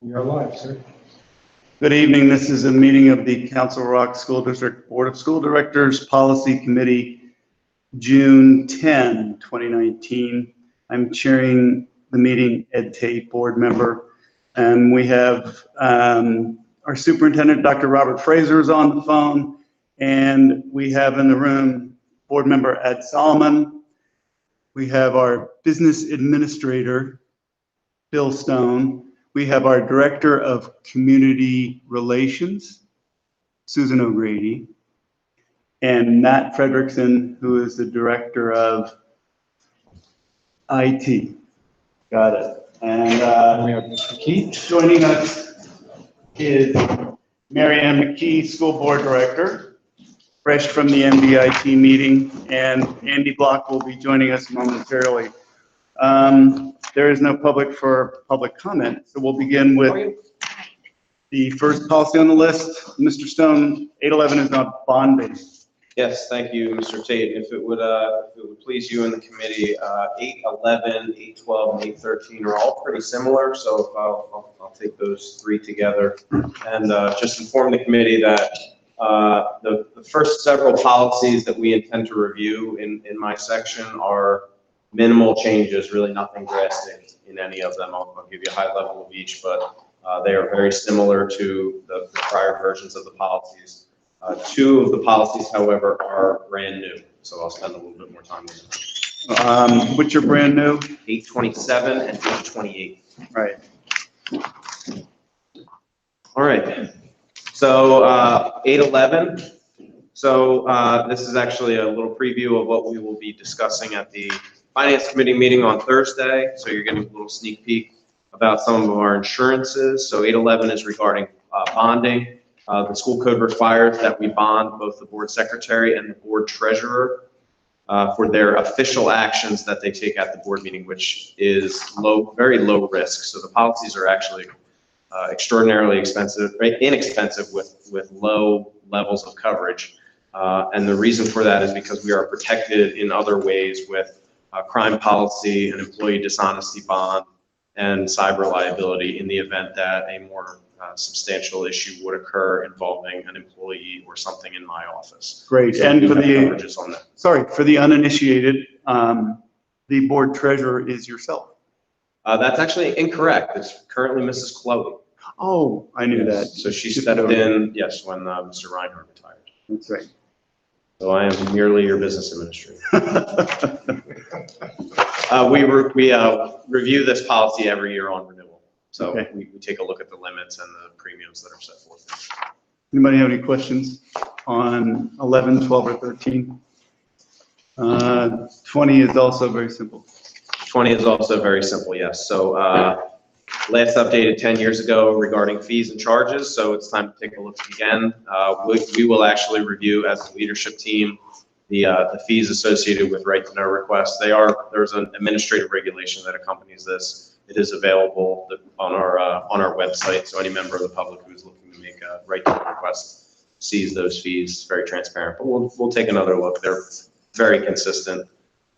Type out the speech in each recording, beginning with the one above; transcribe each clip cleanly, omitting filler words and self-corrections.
You're live, sir. Good evening. This is a meeting of the Council Rock School District Board of School Directors Policy Committee, June 10, 2019. I'm chairing the meeting, Ed Tate, board member. And we have our superintendent, Dr. Robert Fraser, is on the phone. And we have in the room board member Ed Solomon. We have our business administrator, Bill Stone. We have our Director of Community Relations, Susan O'Grady, and Matt Fredrickson, who is the Director of IT. Got it. And We have Mr. Keith. joining us is Mary Ann McKee, School Board Director, fresh from the MDIT meeting, and Andy Block will be joining us momentarily. There is no public comment, so we'll begin with the first policy on the list. Mr. Stone, 811 is not bonding. Yes, thank you, Mr. Tate. If it would please you and the committee, 811, 812, and 813 are all pretty similar, so I'll take those three together and just inform the committee that the first several policies that we intend to review in my section are minimal changes, really nothing drastic in any of them. I'll give you a high level of each, but they are very similar to the prior versions of the policies. Two of the policies, however, are brand new, so I'll spend a little bit more time with them. Which are brand new? 827 and 828. Right. All right. So 811. So this is actually a little preview of what we will be discussing at the Finance Committee meeting on Thursday. So you're getting a little sneak peek about some of our insurances. So 811 is regarding bonding. The school code requires that we bond both the board secretary and the board treasurer for their official actions that they take at the board meeting, which is very low risk. So the policies are actually extraordinarily inexpensive with low levels of coverage. And the reason for that is because we are protected in other ways with crime policy, an employee dishonesty bond, and cyber liability in the event that a more substantial issue would occur involving an employee or something in my office. Great. So And we for have the, coverages on that. sorry, for the uninitiated, the board treasurer is yourself. That's actually incorrect. It's currently Mrs. Chloe. Oh, I knew that. So she stepped in, yes, when Mr. Reinhardt retired. That's right. So I am merely your business administrator. We review this policy every year on renewal. So Okay. we take a look at the limits and the premiums that are set forth. Anybody have any questions on 11, 12, or 13? 20 is also very simple. 20 is also very simple, yes. So last updated 10 years ago regarding fees and charges. So it's time to take a look again. We will actually review as a leadership team the fees associated with right to know requests. There's an administrative regulation that accompanies this. It is available on our website. So any member of the public who is looking to make a right to know request sees those fees. It's very transparent, but we'll take another look. They're very consistent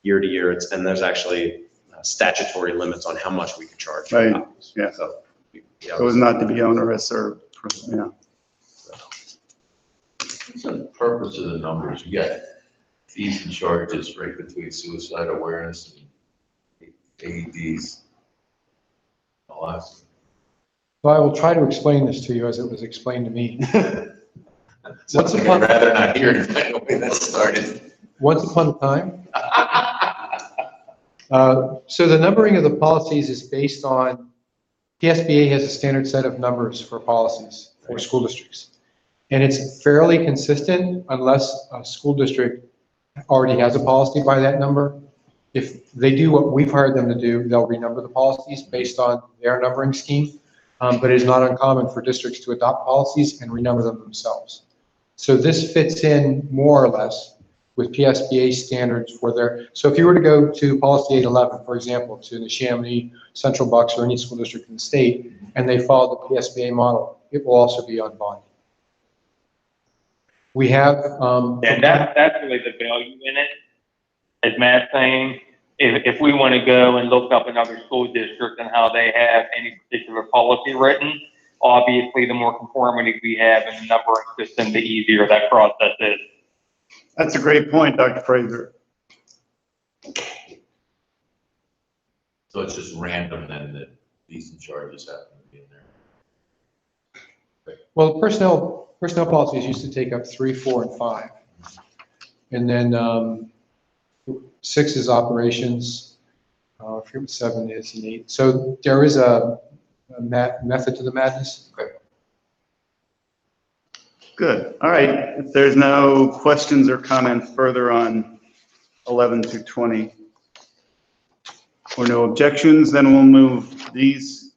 year to year. And there's actually statutory limits on how much we can charge. Right. Yeah. So So as not to be onerous or, yeah. What's the purpose of the numbers? You got fees and charges right between suicide awareness and AEDs. So I will try to explain this to you as it was explained to me. Something I'd rather not hear than the way that started. Once upon a time. So the numbering of the policies is based on, PSBA has a standard set of numbers for policies for school districts. And it's fairly consistent unless a school district already has a policy by that number. If they do what we've hired them to do, they'll renumber the policies based on their numbering scheme. But it is not uncommon for districts to adopt policies and renumber them themselves. So this fits in more or less with PSBA standards for their, so if you were to go to policy 811, for example, to the Chamonix, Central Bucks, or any school district in the state, and they follow the PSBA model, it will also be on bond. We have, Yeah, that's really the value in it, as Matt's saying. if we want to go and look up another school district and how they have any particular policy written, obviously the more conformity we have in the numbering system, the easier that process is. That's a great point, Dr. Fraser. So it's just random then that fees and charges happen to be in there. Well, personnel policies used to take up 3, 4, and 5. And then 6 is operations, I forget what 7 is, and 8. So there is a method to the madness. Good. All right. If there's no questions or comments further on 11 through 20, or no objections, then we'll move these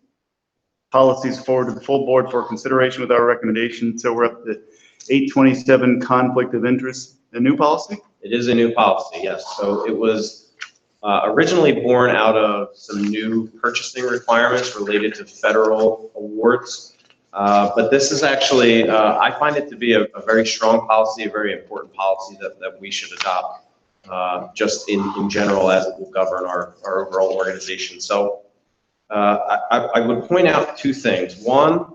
policies forward to the full board for consideration with our recommendation. So we're up to 827, conflict of interest, a new policy? It is a new policy, yes. So it was originally born out of some new purchasing requirements related to federal awards. But this is actually, I find it to be a very strong policy, a very important policy that we should adopt just in general as it will govern our overall organization. So I would point out 2 things. One,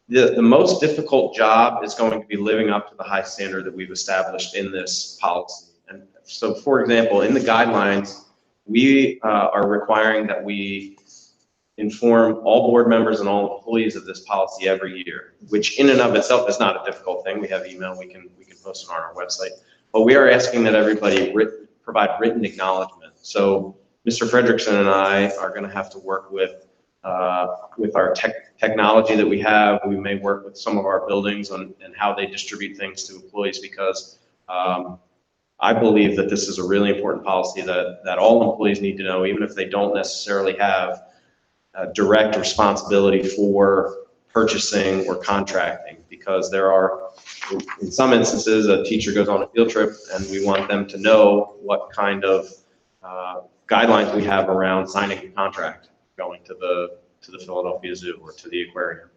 the most difficult job is going to be living up to the high standard that we've established in this policy. And so, for example, in the guidelines, we are requiring that we inform all board members and all employees of this policy every year, which in and of itself is not a difficult thing. We have email, we can post it on our website, but we are asking that everybody provide written acknowledgement. So Mr. Frederickson and I are going to have to work with our technology that we have. We may work with some of our buildings and how they distribute things to employees, because I believe that this is a really important policy that all employees need to know, even if they don't necessarily have direct responsibility for purchasing or contracting, because there are, in some instances, a teacher goes on a field trip and we want them to know what kind of guidelines we have around signing a contract going to the Philadelphia Zoo or to the aquarium.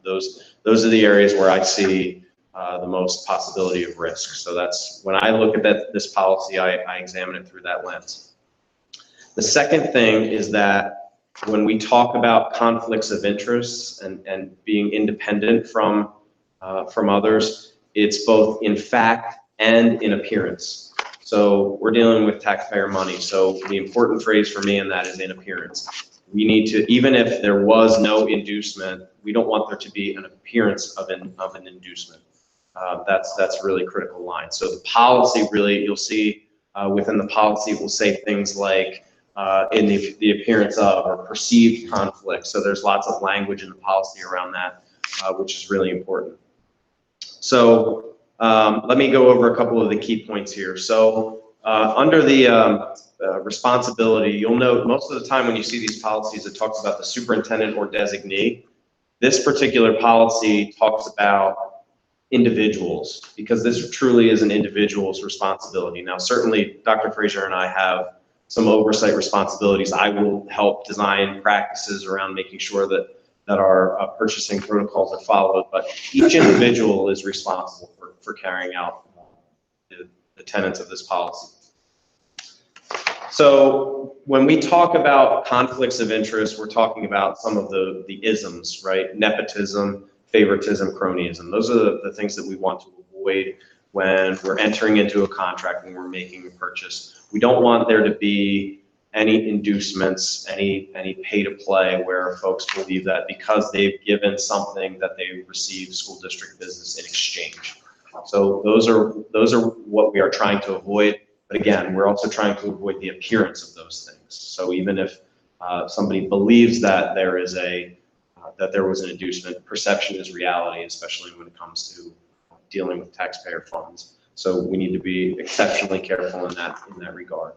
Those are the areas where I see the most possibility of risk. So that's when I look at this policy, I examine it through that lens. The second thing is that when we talk about conflicts of interest and being independent from others, it's both in fact and in appearance. So we're dealing with taxpayer money. So the important phrase for me in that is in appearance. We need to, even if there was no inducement, we don't want there to be an appearance of an inducement. That's a really critical line. So the policy really, you'll see within the policy, it will say things like in the appearance of or perceived conflict. So there's lots of language in the policy around that, which is really important. So let me go over a couple of the key points here. So under the responsibility, you'll note most of the time when you see these policies, it talks about the superintendent or designee. This particular policy talks about individuals, because this truly is an individual's responsibility. Now, certainly Dr. Fraser and I have some oversight responsibilities. I will help design practices around making sure that our purchasing protocols are followed, but each individual is responsible for carrying out the tenets of this policy. So when we talk about conflicts of interest, we're talking about some of the isms, right? Nepotism, favoritism, cronyism. Those are the things that we want to avoid when we're entering into a contract, when we're making a purchase. We don't want there to be any inducements, any pay to play where folks believe that because they've given something that they receive school district business in exchange. So those are what we are trying to avoid. But again, we're also trying to avoid the appearance of those things. So even if somebody believes that there is that there was an inducement, perception is reality, especially when it comes to dealing with taxpayer funds. So we need to be exceptionally careful in that regard.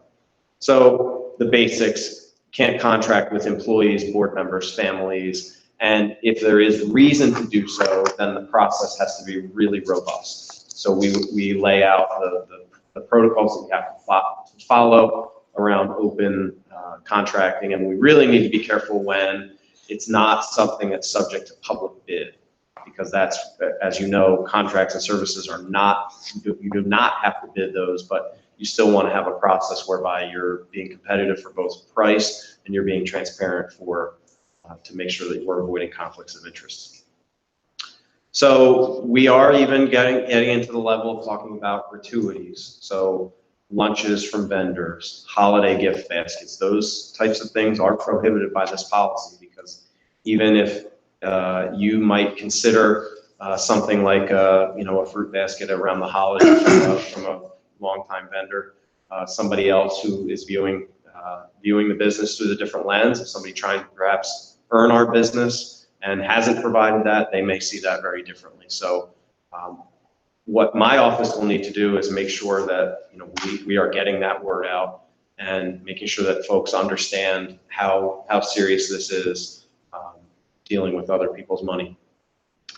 So the basics: can't contract with employees, board members, families, and if there is reason to do so, then the process has to be really robust. So we lay out the protocols that we have to follow around open contracting, and we really need to be careful when it's not something that's subject to public bid, because that's, as you know, contracts and services are not, you do not have to bid those, but you still want to have a process whereby you're being competitive for both price and you're being transparent for, to make sure that we're avoiding conflicts of interest. So we are even getting into the level of talking about gratuities. So lunches from vendors, holiday gift baskets, those types of things are prohibited by this policy, because even if you might consider something like a fruit basket around the holidays from a longtime vendor, somebody else who is viewing the business through the different lens, if somebody trying to perhaps earn our business and hasn't provided that, they may see that very differently. So what my office will need to do is make sure that we are getting that word out and making sure that folks understand how serious this is, dealing with other people's money.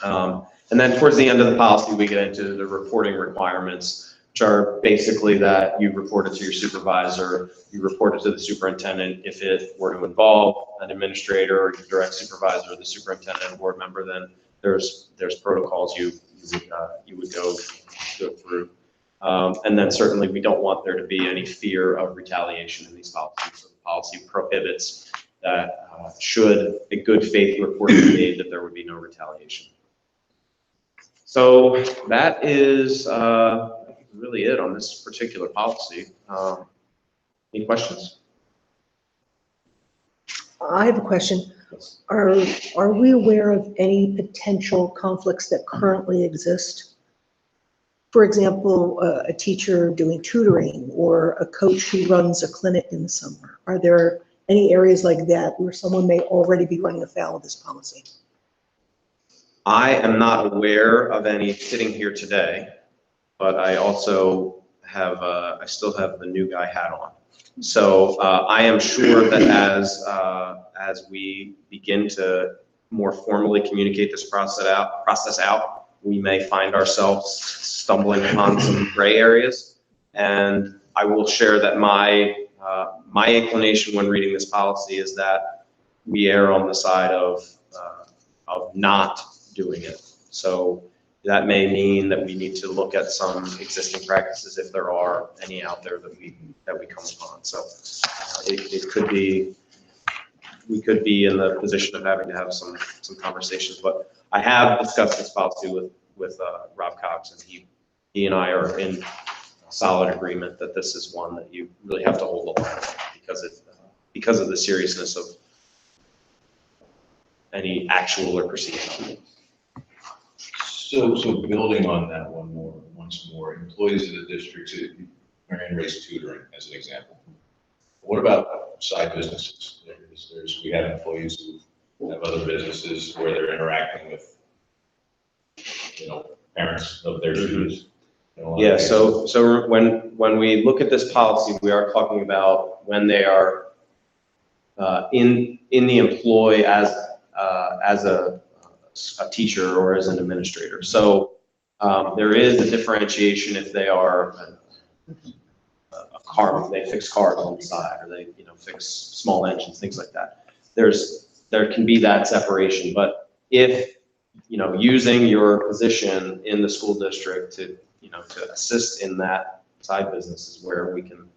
And then towards the end of the policy, we get into the reporting requirements, which are basically that you report it to your supervisor, you report it to the superintendent. If it were to involve an administrator or your direct supervisor or the superintendent and board member, then there's protocols you would go through. And then certainly we don't want there to be any fear of retaliation in these policies. So the policy prohibits that should a good faith report be made, that there would be no retaliation. So that is really it on this particular policy. Any questions? I have a question. Are we aware of any potential conflicts that currently exist? For example, a teacher doing tutoring or a coach who runs a clinic in the summer. Are there any areas like that where someone may already be running afoul of this policy? I am not aware of any sitting here today, but I also have, I still have the new guy hat on. So I am sure that as we begin to more formally communicate this process out, we may find ourselves stumbling upon some gray areas. And I will share that my inclination when reading this policy is that we err on the side of not doing it. So that may mean that we need to look at some existing practices if there are any out there that we come upon. So it could be, we could be in the position of having to have some conversations, but I have discussed this policy with Rob Cox, and he and I are in solid agreement that this is one that you really have to hold the line because of the seriousness of any actual or perceived harm. So building on that once more, employees of the district, Marion raised tutoring as an example. What about side businesses? We have employees who have other businesses where they're interacting with, parents of their students. Yeah, so when we look at this policy, we are talking about when they are in the employ as a teacher or as an administrator. So there is a differentiation if they are a car, they fix cars on the side, or they fix small engines, things like that. There can be that separation, but if using your position in the school district to assist in that side business is where we can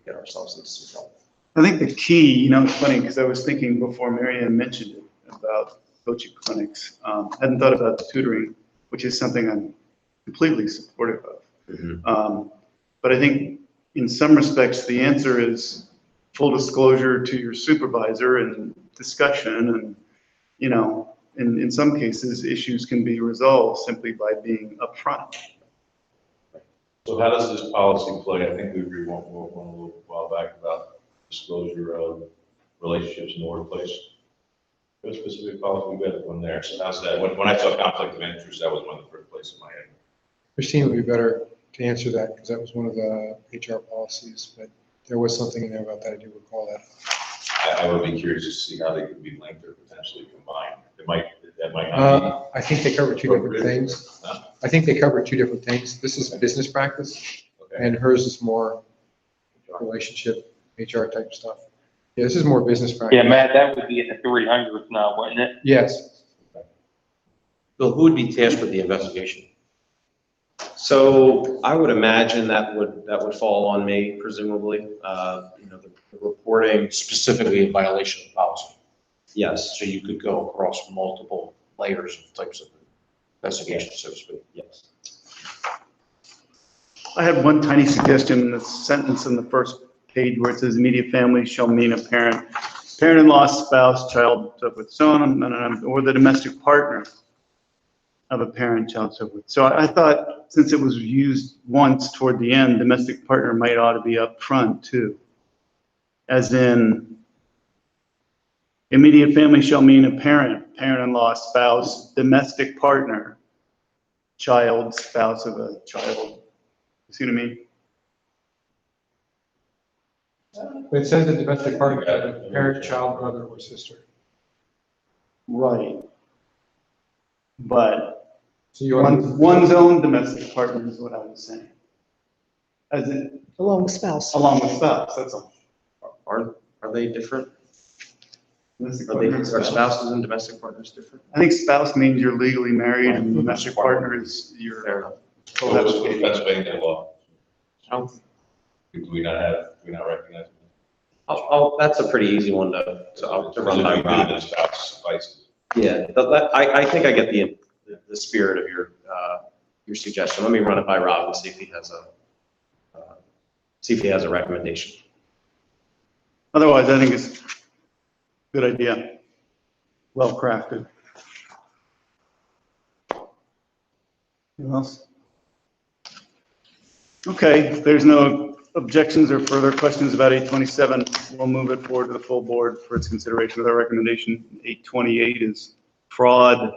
get ourselves into some trouble. I think the key, it's funny because I was thinking before Marianne mentioned it about coaching clinics. Hadn't thought about the tutoring, which is something I'm completely supportive of. Mm-hmm. But I think in some respects, the answer is full disclosure to your supervisor and discussion. And, in some cases, issues can be resolved simply by being upfront. So how does this policy play? I think we agreed one a little while back about disclosure of relationships in the workplace. What specific policy we got one there? So how's that? When I saw conflict of interest, that was one of the first places in my head. Christine would be better to answer that because that was one of the HR policies, but there was something in there about that. I do recall that. I would be curious to see how they could be linked or potentially combined. That might not I think they cover two different things. I think they cover two different things. This is business practice, be. Okay. and hers is more relationship, HR type stuff. Yeah, this is more business practice. Yeah, Matt, that would be in the 300s now, wouldn't it? Yes. Bill, who would be tasked with the investigation? So I would imagine that would fall on me presumably. The reporting, Specifically in violation of policy. yes, So you could go across multiple layers of types of investigation, so to speak. yes. I had one tiny suggestion in the sentence in the first page where it says immediate family shall mean a parent, parent-in-law, spouse, child, so forth, so on, or the domestic partner of a parent, child, so forth. So I thought, since it was used once toward the end, domestic partner might ought to be up front too. As in, immediate family shall mean a parent, parent-in-law, spouse, domestic partner, child, spouse of a child. You see what I mean? But it says the domestic partner, parent, child, brother, or sister. Right. But So you want, one's own domestic partner is what I was saying. As in, Along with spouse. along with spouse, that's all. Are they different? Domestic Are partner, spouses and domestic partners different? I think spouse means you're legally married and domestic partner is Fair your. enough. So what's the Pennsylvania law? I don't- Do we not recognize? That's a pretty easy one to run by Rob. The spouse suffices. Yeah, I think I get the spirit of your suggestion. Let me run it by Rob and see if he has a recommendation. Otherwise, I think it's a good idea. Well crafted. Anything else? Okay, if there's no objections or further questions about 827, we'll move it forward to the full board for its consideration with our recommendation. 828 is fraud.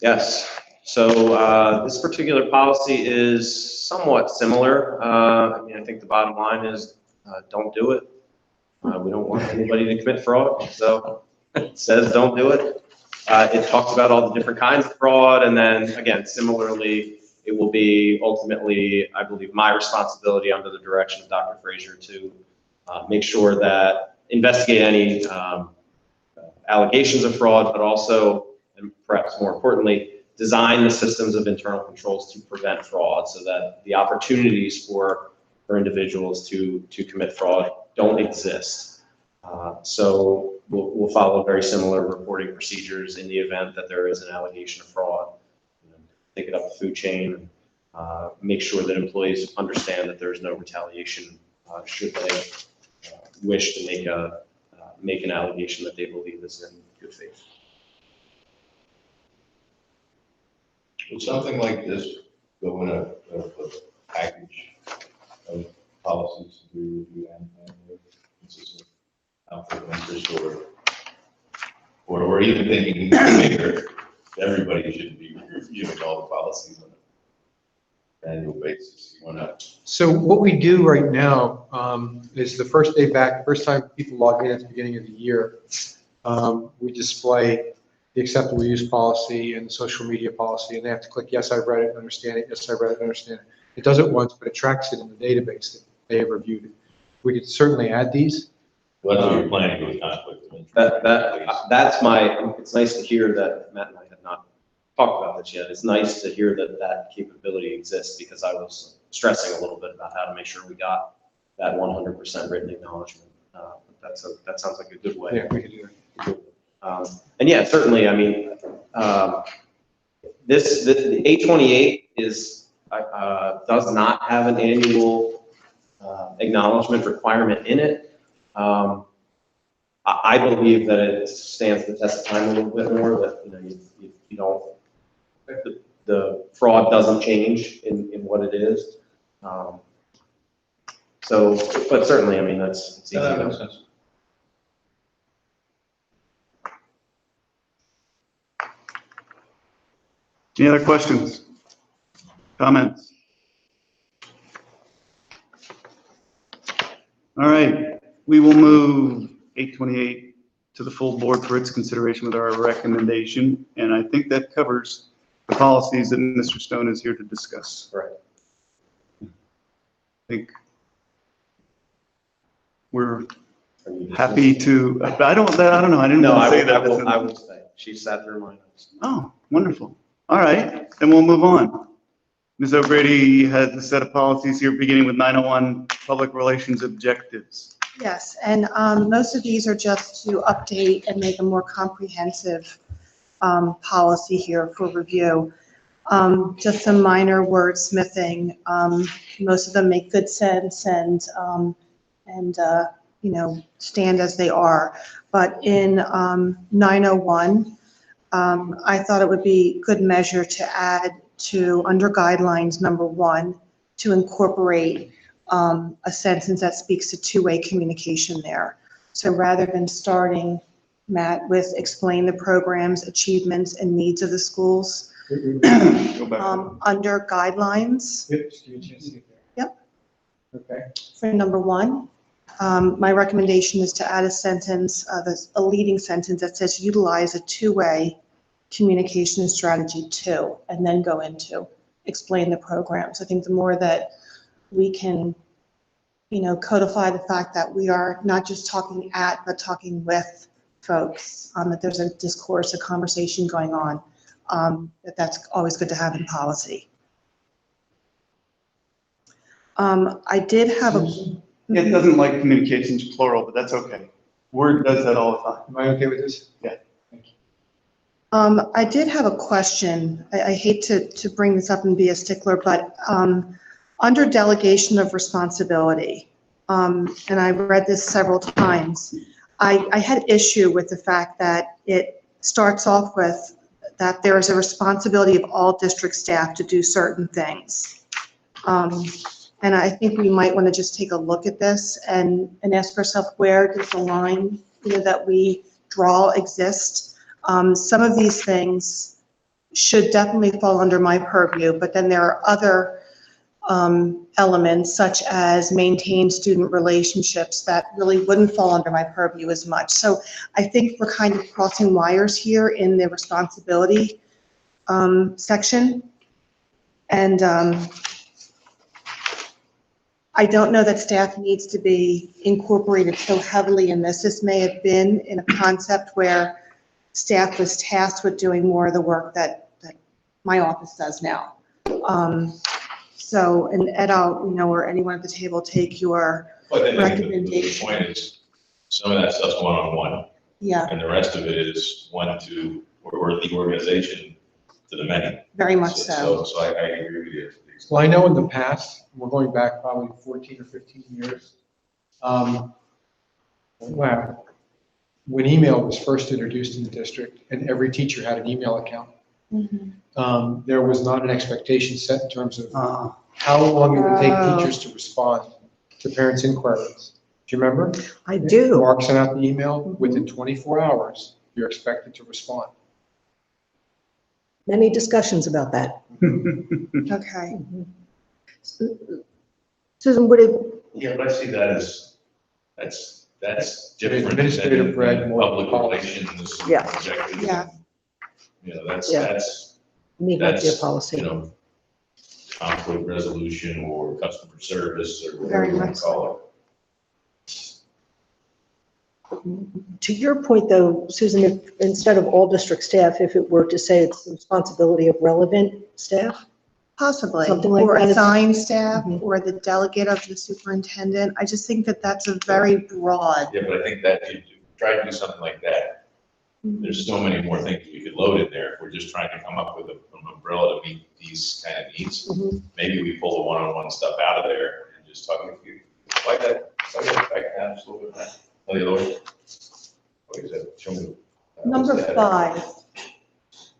Yes, so this particular policy is somewhat similar. I think the bottom line is don't do it. We don't want anybody to commit fraud, so it says don't do it. It talks about all the different kinds of fraud, and then again, similarly, it will be ultimately, I believe, my responsibility under the direction of Dr. Frazier to make sure that investigate any allegations of fraud, but also, and perhaps more importantly, design the systems of internal controls to prevent fraud so that the opportunities for individuals to commit fraud don't exist. So we'll follow very similar reporting procedures in the event that there is an allegation of fraud. Take it up the food chain, and make sure that employees understand that there is no retaliation should they wish to make an allegation that they believe is in good faith. Would something like this go in a package of policies to be reviewed annually, consistent conflict of interest, or even thinking bigger, everybody should be reviewing all the policies on an annual basis? You want to? so what we do right now is the first day back, first time people log in at the beginning of the year, we display the acceptable use policy and the social media policy, and they have to click, yes, I've read it and understand it, yes, I've read it and understand it. It does it once, but it tracks it in the database that they have reviewed it. We could certainly add these. Well, that's what you're planning with conflict of interest. That's it's nice to hear that Matt and I have not talked about this yet. It's nice to hear that capability exists, because I was stressing a little bit about how to make sure we got that 100% written acknowledgement. That sounds like a good way. Yeah, we could do that. And yeah, certainly, I mean, the 828 does not have an annual acknowledgement requirement in it. I believe that it stands the test of time a little bit more, that you don't, the fraud doesn't change in what it is. So, but certainly, I mean, it's easy. That makes sense. Any other questions? Comments? All right, we will move 828 to the full board for its consideration with our recommendation, and I think that covers the policies that Mr. Stone is here to discuss. Right. I think we're happy to, I don't know, I didn't No, want to say that. I will say, she sat through my notes. Oh, wonderful. All right, then we'll move on. Ms. O'Grady has a set of policies here, beginning with 901, public relations objectives. Yes, and most of these are just to update and make a more comprehensive policy here for review. Just some minor wordsmithing. Most of them make good sense and stand as they are. But in 901, I thought it would be good measure to add to, under guidelines, number 1, to incorporate a sentence that speaks to two-way communication there. So rather than starting, Matt, with explain the programs, achievements, and needs of the schools, Go back. under guidelines, Yep, just give you a chance to get there. Yep. Okay. for number 1, my recommendation is to add a sentence, a leading sentence that says utilize a two-way communication strategy too, and then go into explain the programs. I think the more that we can, codify the fact that we are not just talking at, but talking with folks, that there's a discourse, a conversation going on, that's always good to have in policy. I did have a. It doesn't like communications plural, but that's okay. Word does that all the time. Am I okay with this? Yeah. Thank you. I did have a question. I hate to bring this up and be a stickler, but under delegation of responsibility, and I read this several times, I had issue with the fact that it starts off with that there is a responsibility of all district staff to do certain things. And I think we might want to just take a look at this and ask ourselves, where does the line that we draw exist? Some of these things should definitely fall under my purview, but then there are other elements such as maintain student relationships that really wouldn't fall under my purview as much. So I think we're kind of crossing wires here in the responsibility section. And I don't know that staff needs to be incorporated so heavily in this. This may have been in a concept where staff was tasked with doing more of the work that my office does now. So, and Ed, or anyone at the table, take your But then the recommendation. point is, some of that stuff's one-on-one, Yeah, and the rest of it is one to, or the organization to the many. very much so. So I agree with you. Well, I know in the past, we're going back probably 14 or 15 years. Wow. When email was first introduced in the district and every teacher had an email account, there was not an expectation set in terms of how long it would take Oh. teachers to respond to parents' inquiries. Do you remember? I do. Mark sent out the email, within 24 hours, you're expected to respond. Many discussions about that. Okay. Susan, would it, Yeah, but I see that as, that's different Administrative than bread, more public policy. relations. Yeah. objectives. Yeah. That's, Yeah. that's, need not be a that's, policy? conflict resolution or customer service or Very whatever you want much to call it. To your point, though, Susan, if instead of all district staff, if it were to say it's the responsibility of relevant staff? Possibly, Something like or that. assigned staff, Mhm. or the delegate of the superintendent. I just think that that's a very broad. Yeah, but I think that if you try to do something like that, there's so many more things we could load in there. If we're just trying to come up with an umbrella to meet these kind of needs, Mhm. maybe we pull the one-on-one stuff out of there and just talk to you. Like that, back down just a little bit, Matt. Oh, the other way. What is that? Show me. Number what's that? 5,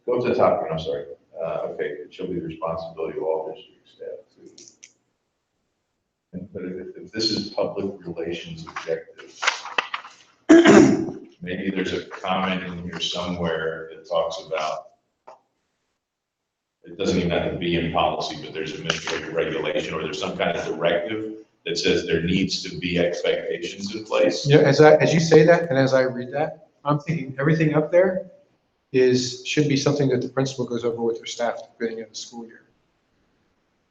Go to the top here, I'm sorry. Okay, it shall be the responsibility of all district staff to. But if this is public relations objectives, maybe there's a comment in here somewhere that talks about, it doesn't even have to be in policy, but there's administrative regulation or there's some kind of directive that says there needs to be expectations in place. Yeah, as you say that, and as I read that, I'm thinking everything up there should be something that the principal goes over with her staff at the beginning of the school year.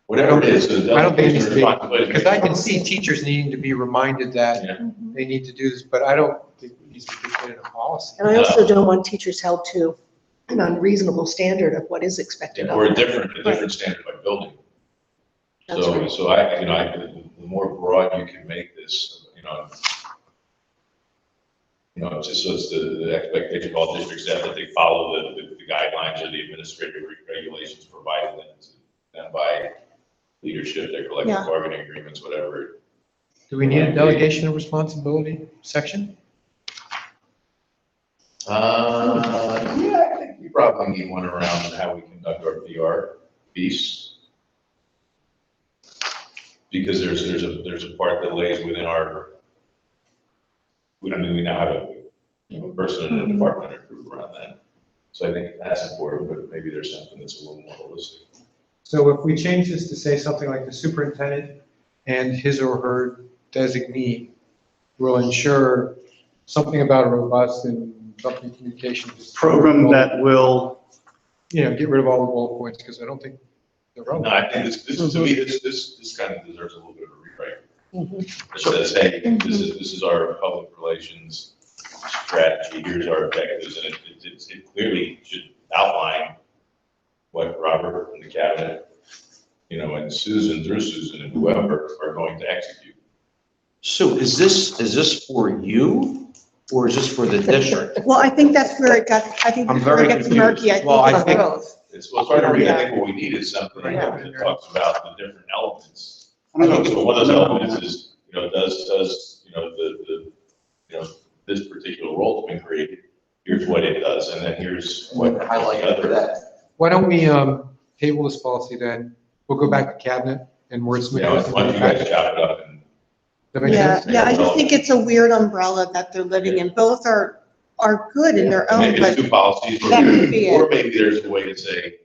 Whatever it is. I don't think it needs to be, responsibility. because I can see teachers needing to be reminded that Yeah. they need to do this, but I don't think it needs to be put in a policy. And I also don't want teachers held to an unreasonable standard of what is expected of Or a them. different standard by building. That's So, right. so the more broad you can make this, it's just, so it's the expectation of all districts that they follow the guidelines or the administrative regulations provided them by leadership, their collective Yeah. bargaining agreements, whatever. Do we need a delegation of responsibility section? Yeah, I think we probably need one around how we conduct our PR piece. Because there's a part that lays within our, we now have a person in the department or group around that. So I think that's important, but maybe there's something that's a little more holistic. So if we change this to say something like the superintendent and his or her designee will ensure something about a robust and open communication. Program that will, Get rid of all the bullet points, because I don't think they're No, relevant. I think to me, this kind of deserves a little bit of a rewrite. Mhm. It says, hey, this is our public relations strategy, here's our objectives, and it clearly should outline what Robert and the cabinet, and Susan, through Susan and whoever are going to execute. So is this for you or is this for the district? Well, I think that's where it got, I think I'm that's where it very gets murky. I confused. Well, I think it's think- both. It's hard to read. I think what we need is something that talks about the different elements. So one of those elements is, this particular role's been created, here's what it does, and then here's what I like the other. that. Why don't we table this policy then? We'll go back to cabinet and wordsmith. Why don't you guys chop it up and That makes Yeah, sense? yeah, I just think it's a weird umbrella that they're living in. Both are good in their own, maybe it's but two policies, that could be or it. maybe there's a way to say,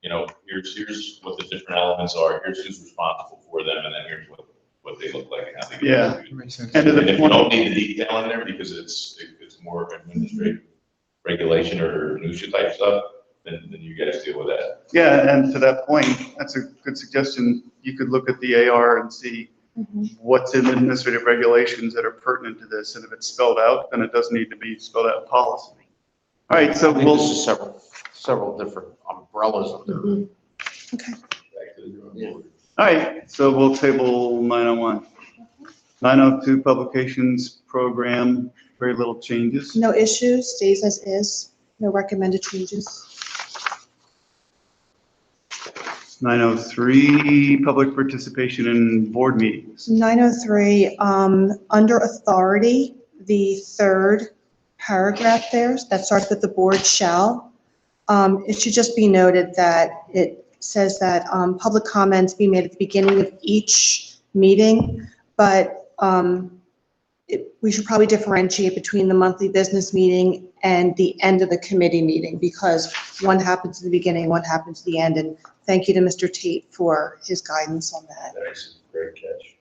here's what the different elements are, here's who's responsible for them, and then here's what they look like and how they get Yeah. executed. That makes sense. And to And the if you don't point, need the detail in there because it's more administrative regulation or minutia type stuff, then you guys deal with that. yeah, and to that point, that's a good suggestion. You could look at the AR and see what's in the administrative regulations that are pertinent to this, and if it's spelled out, then it does need to be spelled out in policy. All right, so I think we'll, this is several different umbrellas under. Mhm. Back to the drawing Yeah. board. all right, so we'll table 901. 902, publications program, very little changes. No issues, stays as is, no recommended changes. 903, public participation in board meetings. 903, under authority, the third paragraph there, that starts with the board shall. It should just be noted that it says that public comments be made at the beginning of each meeting, but we should probably differentiate between the monthly business meeting and the end of the committee meeting, because one happens at the beginning, one happens at the end, and thank you to Mr. Tate for his guidance on that. That's a great catch.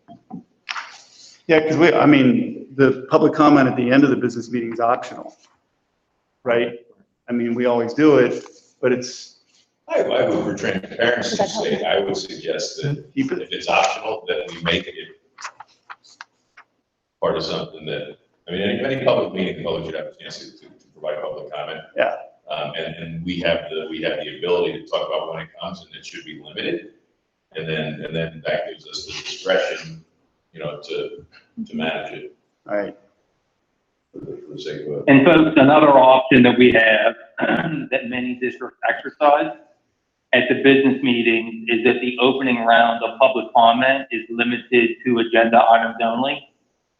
Yeah, because the public comment at the end of the business meeting is optional, right? We always do it, but it's, I would, for transparency's sake, I would suggest that keep if it, it's optional, that we make it part of something that, any public meeting, the public should have a chance to provide public comment. Yeah. And we have the ability to talk about when it comes, and it should be limited. And then that gives us the discretion, to manage it all right. for the sake of it. And folks, another option that we have that many districts exercise at the business meeting is that the opening round of public comment is limited to agenda items only.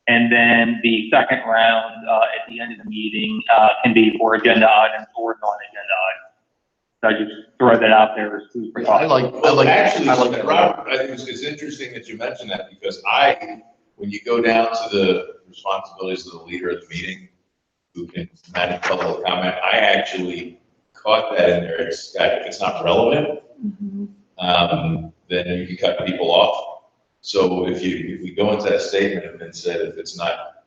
And then the second round at the end of the meeting can be for agenda items or non-agenda items. So I just throw that out there as food for thought. Actually, I like Robert, I think it's interesting that you mentioned that, because when you go down to the responsibilities of the leader of the meeting, who can manage public comment, I actually caught that in there. If it's not relevant, then you can cut people off. So if we go into that statement and said if it's not,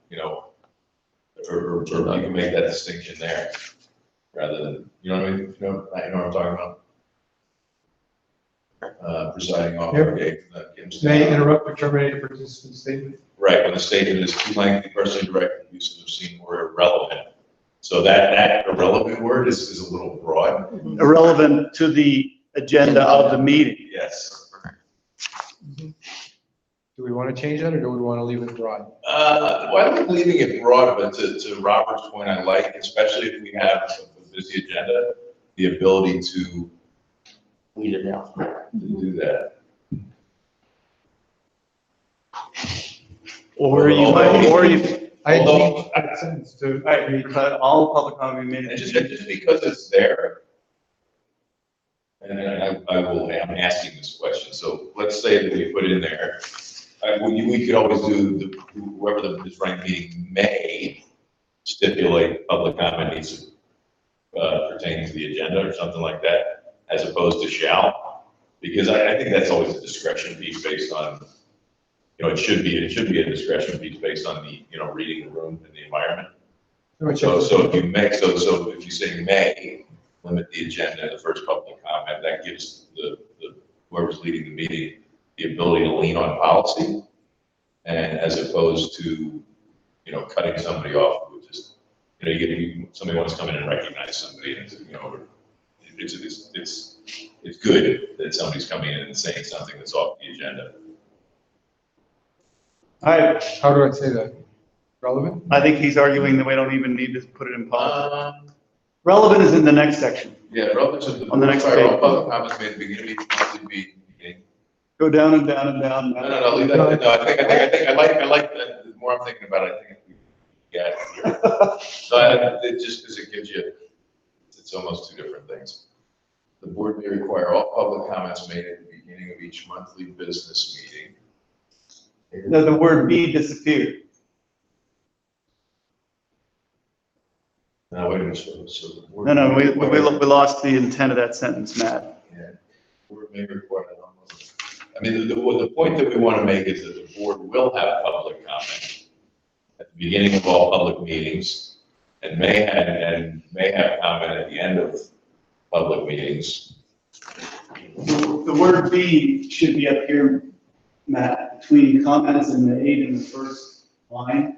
or you can make that distinction there, rather than, you know what I mean? You know what I'm talking about? Presiding officer. Okay, May interrupt or terminate a participant's statement. Right, when the statement is too lengthy, personally directed uses of seen or irrelevant. So that irrelevant word is a little broad. Irrelevant to the agenda of the meeting. Yes. Do we want to change that or do we want to leave it broad? Well, I like leaving it broad, but to Robert's point, I like, especially if we have a busy agenda, the ability to Weed it out. do that. Or you might, or you, I Although- changed that sentence to right, but all public comment be made. And just because it's there, and I will, I'm asking this question, so let's say that we put in there, we could always do, whoever is running the meeting may stipulate public comment needs to pertain to the agenda or something like that, as opposed to shall, because I think that's always a discretion piece based on, it should be a discretion piece based on the, reading the room and the environment. So if you make, so if you say may limit the agenda in the first public comment, that gives the whoever's leading the meeting the ability to lean on policy, and as opposed to, cutting somebody off with just, somebody wants to come in and recognize somebody, and it's good that somebody's coming in and saying something that's off the agenda. All right, How do I say that? Relevant? I think he's arguing that we don't even need to put it in policy. Relevant is in the next section. Yeah, relevant to the. On the next Sorry, page. all public comments made at the beginning, beginning. Go down and down and down. No, leave that, no, I like that, the more I'm thinking about it, I think we got it here. So it just, because it gives you, it's almost two different things. The board may require all public comments made at the beginning of each monthly business meeting. No, the word be disappeared. No, wait a minute, so the board. No, we lost the intent of that sentence, Matt. Yeah, board may require, I mean, the point that we want to make is that the board will have public comment at the beginning of all public meetings, and may have comment at the end of public meetings. The word be should be up here, Matt, between comments and made in the first line.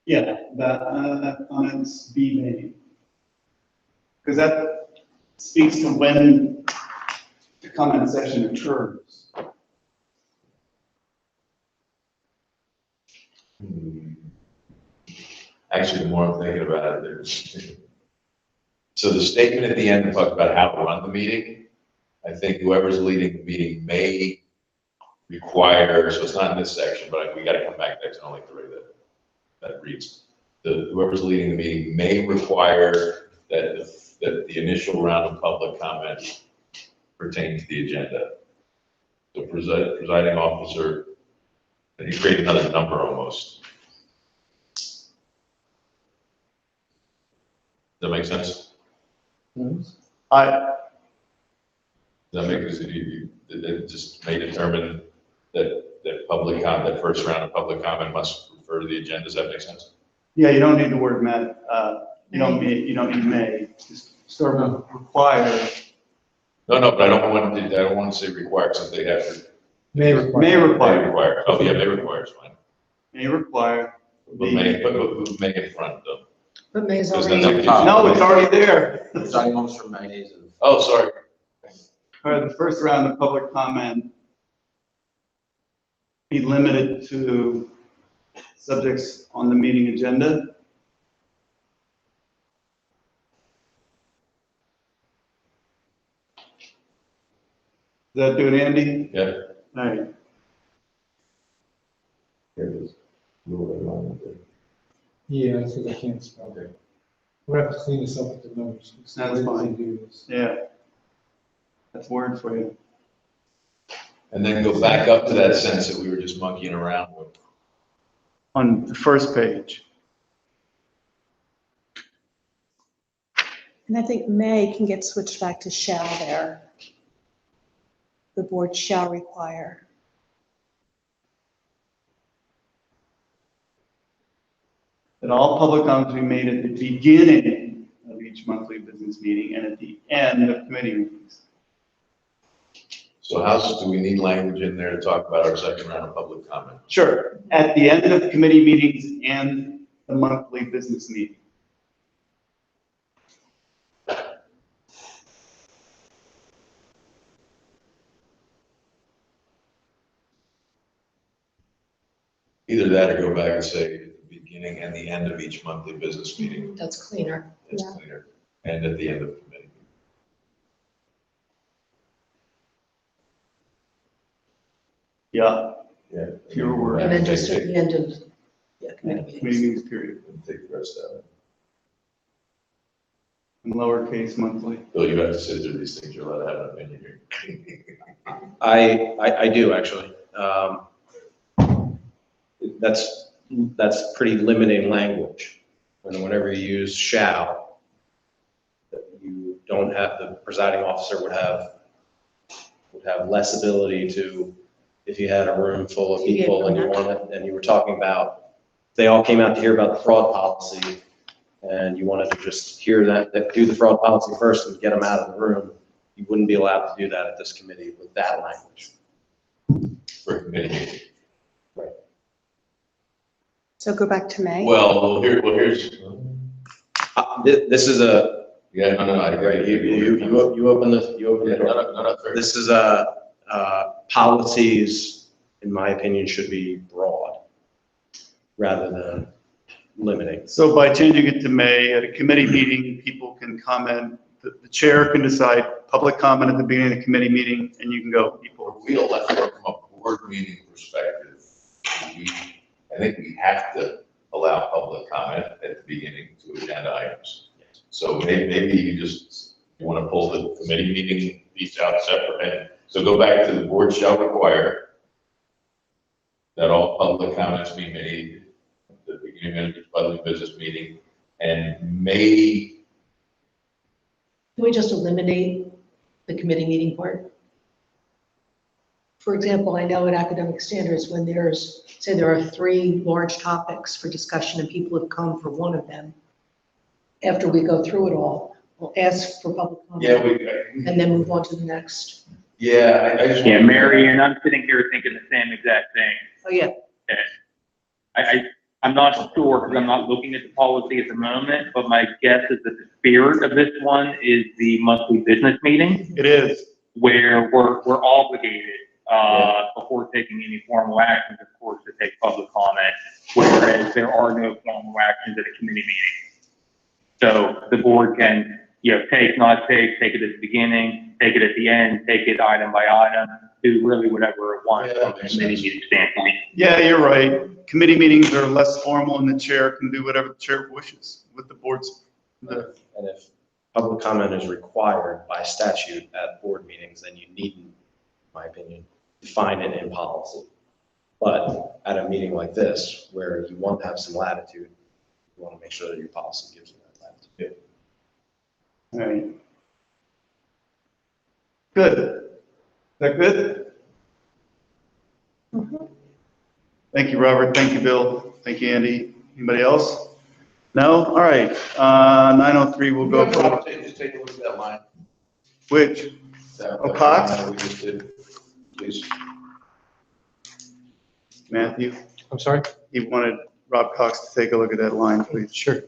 Yeah, that comments be made. Because that speaks to when the comment section occurs. Actually, the more I'm thinking about it, so the statement at the end talks about how to run the meeting. I think whoever's leading the meeting may require, so it's not in this section, but we got to come back next, I don't like the way that reads. Whoever's leading the meeting may require that the initial round of public comment pertain to the agenda. The presiding officer, and you create another number almost. Does that make sense? Does that make sense? It just may determine that public comment, that first round of public comment must refer to the agenda. Does that make sense? Yeah, you don't need the word Matt. You don't need may. Just start with require. No, but I don't want to say require, so they have to. May require. May May require. require. Oh, yeah, may require is fine. May require. But may in front though. But May's Because already. then that- No, it's already there. Presiding officer may. Oh, sorry. All right, the first round of public comment be limited to subjects on the meeting agenda. Is that do it, Andy? Yeah. All right. Here it is. Yeah, that's because I can't spell. Okay. We'll have to clean this up with the numbers. It's That's the way they fine. do this. Yeah. That's word for you. And then go back up to that sentence that we were just monkeying around with. On the first page. And I think may can get switched back to shall there. The board shall require. That all public comments be made at the beginning of each monthly business meeting and at the end of committee meetings. So do we need language in there to talk about our second round of public comment? Sure, at the end of committee meetings and the monthly business meeting. Either that or go back and say at the beginning and the end of each monthly business meeting, That's cleaner. it's Yeah. cleaner, and at the end of the committee. Yeah, Yeah. Fewer words. And then just at the end of, yeah, committee committee meetings. meetings period, And take the rest out. in lowercase monthly. Bill, you have to sit through these things, you're allowed to have an opinion here. I do actually. That's pretty limiting language. Whenever you use shall, that you don't have, the presiding officer would have less ability to, if you had a room full of people and you wanted, and you were talking about, they all came out to hear about the fraud policy and you wanted to just hear that do the fraud policy first and get them out of the room, you wouldn't be allowed to do that at this committee with that language. For a committee meeting. So go back to May. Here's. This is a, Yeah, no, I agree. right, you open the door. fair. This is policies, in my opinion, should be broad rather than limiting. So by changing it to May, at a committee meeting, people can comment, the chair can decide public comment at the beginning of the committee meeting, and you can go, people. We elect from a board meeting perspective, I think we have to allow public comment at the beginning to agenda items. So maybe you want to pull the committee meeting piece out separate, and so go back to the board shall require that all public comments be made at the beginning of each public business meeting, and maybe. Can we just eliminate the committee meeting part? For example, I know at academic standards, when there's, say there are 3 large topics for discussion and people have come for one of them, after we go through it all, we'll ask for public comment and then move on to the next. I just. Yeah, Mary, and I'm sitting here thinking the same exact thing. Oh, yeah. I'm not sure because I'm not looking at the policy at the moment, but my guess is that the spirit of this one is the monthly business meeting It is. where we're obligated, before taking any formal actions, of course, to take public comment, whereas there are no formal actions at a committee meeting. So the board can, take, not take it at the beginning, take it at the end, take it item by item, do really whatever it wants Yeah, from a committee meeting standpoint. Yeah, you're right. Committee meetings are less formal and the chair can do whatever the chair wishes with the board's. And if public comment is required by statute at board meetings, then you needn't, in my opinion, define it in policy. But at a meeting like this, where you want to have some latitude, you want to make sure that your policy gives you that latitude. All right. Good. Is that good? Thank you, Robert. Thank you, Bill. Thank you, Andy. Anybody else? No? All right. 903, we'll go for, Just take a look at that line. which? That Cox? line that we just did, please. Matthew, I'm sorry? you wanted Rob Cox to take a look at that line, please. Sure.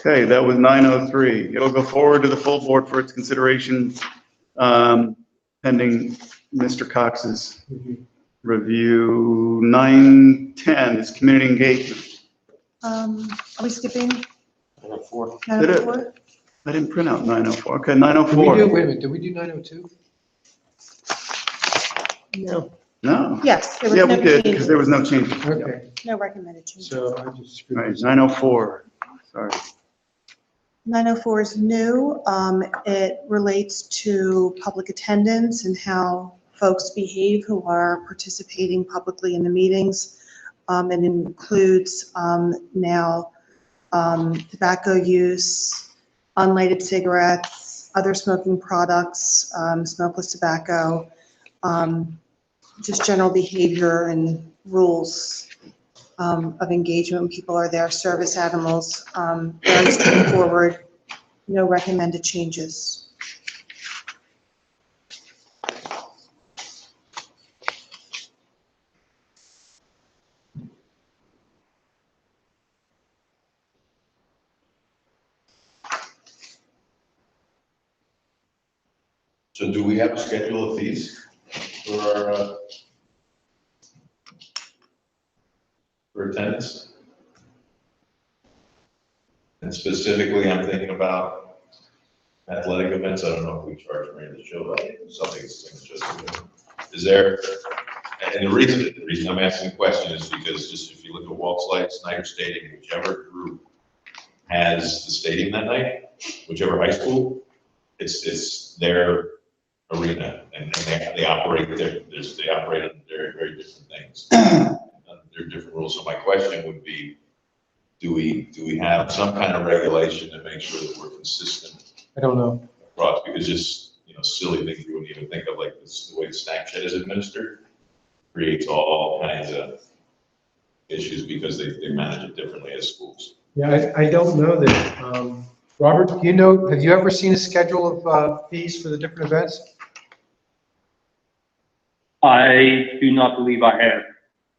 Okay, that was 903. It'll go forward to the full board for its consideration, pending Mr. Cox's review. 910 is community engagement. Are we skipping Did it? 904? I didn't print out 904. Okay, Did we do, 904. wait a minute, did we do 902? No. No. Yes, there was Yeah, no we did, because change, there was no change. Okay, no recommended change. so I just All screwed right, this. 904, sorry. 904 is new. It relates to public attendance and how folks behave who are participating publicly in the meetings. It includes now tobacco use, unlighted cigarettes, other smoking products, smokeless tobacco, just general behavior and rules of engagement when people are there, service animals, very straightforward, no recommended changes. So do we have a schedule of fees for our, for attendance? And specifically, I'm thinking about athletic events. I don't know if we charge for any of the show, but something that's just, is there, and the reason I'm asking the question is because just if you look at Waltz Light, Snyder Stadium, whichever group has the stadium that night, whichever high school, it's their arena, and they operate they operate on very, very different things. There are different rules. So my question would be, do we have some kind of regulation to make sure that we're consistent I don't know. across? Because just, silly things you wouldn't even think of, like this, the way the snack shed is administered, creates all kinds of issues because they manage it differently as schools. Yeah, I don't know that. Robert, have you ever seen a schedule of fees for the different events? I do not believe I have.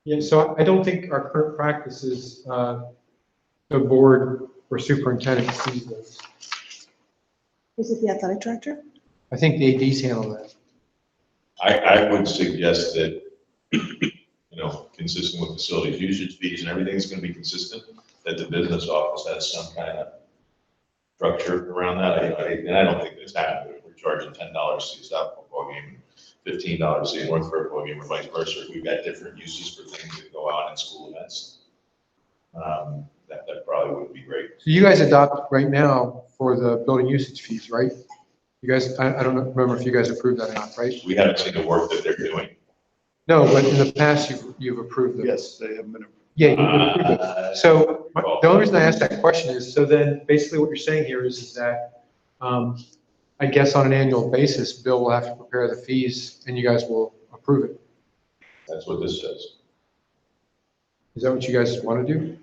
Yeah, so I don't think our current practice is the board or superintendent sees those. Is it the athletic director? I think the ADs handle that. I would suggest that, consistent with facilities usage fees and everything's gonna be consistent, that the business office has some kind of structure around that. And I don't think this happened. We're charging $10 to see a South football game, $15 to see a Northborough football game, or vice versa. We've got different uses for things that go on in school events. That probably would be great. So you guys adopt right now for the building usage fees, right? You guys, I don't remember if you guys approved that or not, right? We haven't seen the work that they're doing. No, but in the past, you've approved them. Yes, they have been. Yeah, you've approved them. So the only reason I asked that question is, so then basically what you're saying here is that, I guess on an annual basis, Bill will have to prepare the fees and you guys will approve it. That's what this says. Is that what you guys want to do?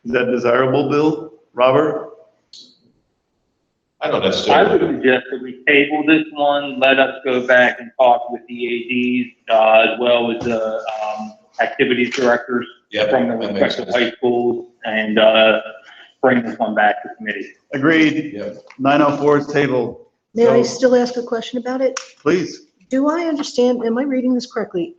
Is that desirable, Bill? Robert? I don't I would necessarily. suggest that we table this one, let us go back and talk with the ADs, as well as the, activities directors Yeah, from the that makes respective sense. high schools, and, bring this one back to committee. Agreed. Yeah. 904 is tabled. May I So- still ask a question about it? Please. Do I understand, am I reading this correctly?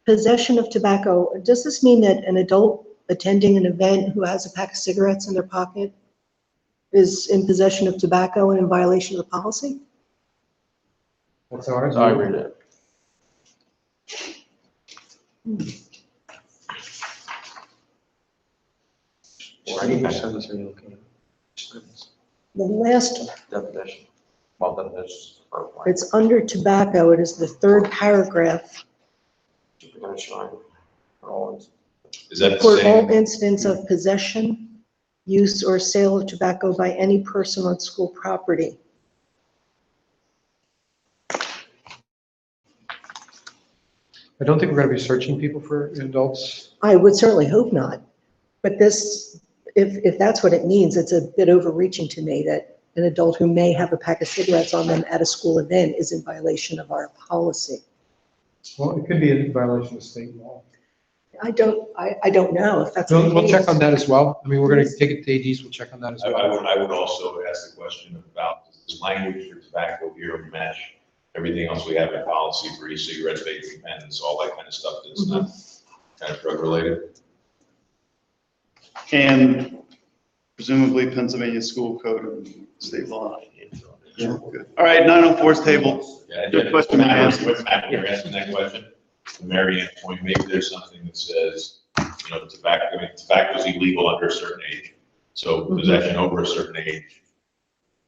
Possession of tobacco, does this mean that an adult attending an event who has a pack of cigarettes in their pocket is in possession of tobacco and in violation of the policy? That's ours. I read it. The last, Definition. Well, definition. it's under tobacco, it is the third paragraph. Is that the For all same? incidents of possession, use, or sale of tobacco by any person on school property. I don't think we're going to be searching people for adults. I would certainly hope not. But this, if that's what it means, it's a bit overreaching to me that an adult who may have a pack of cigarettes on them at a school event is in violation of our policy. Well, it could be in violation of state law. I don't know if that's the We'll case. check on that as well. I mean, we're going to take it to ADs, we'll check on that as well. I would also ask the question about, does this language for tobacco here match everything else we have in policy for e-cigarettes, vaping pens, all that kind of stuff that's not kind of drug related? And presumably Pennsylvania school code and state law. Yeah, good. All right, 904 is tabled. Yeah, Good question, Matt, Mary Matt, you're asking that question. To Mary Ann's point, maybe there's something that says, tobacco is illegal under a certain age. So possession over a certain age.